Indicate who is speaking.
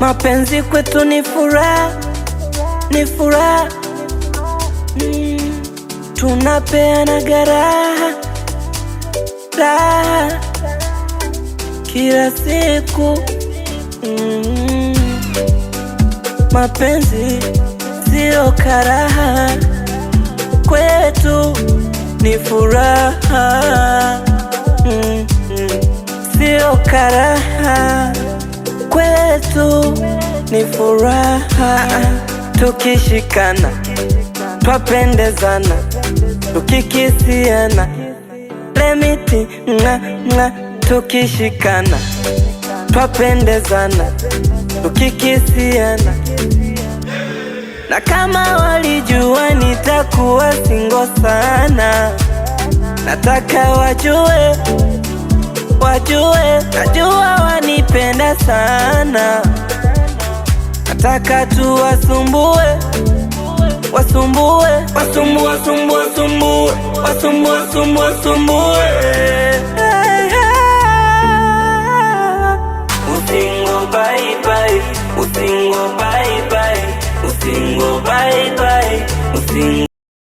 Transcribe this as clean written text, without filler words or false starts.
Speaker 1: Mapenzi kwetu ni furaha, ni furaha. Tunapeana garaha, raha kila siku. Mapenzi sio karaha, kwetu ni furaha. Sio karaha, kwetu ni furaha. Tukishikana twapendezana, tukikisiana lemiti nga nga. Tukishikana twapendezana, tukikisiana. Na kama walijua nitakuwa single sana, nataka wajue, wajue, najua wanipenda sana. Nataka tu wasumbue, wasumbue, wasumbue, wasumbue, wasumbue, wasumbue, wasumbue, wasumbue. Usingo bye bye, usingo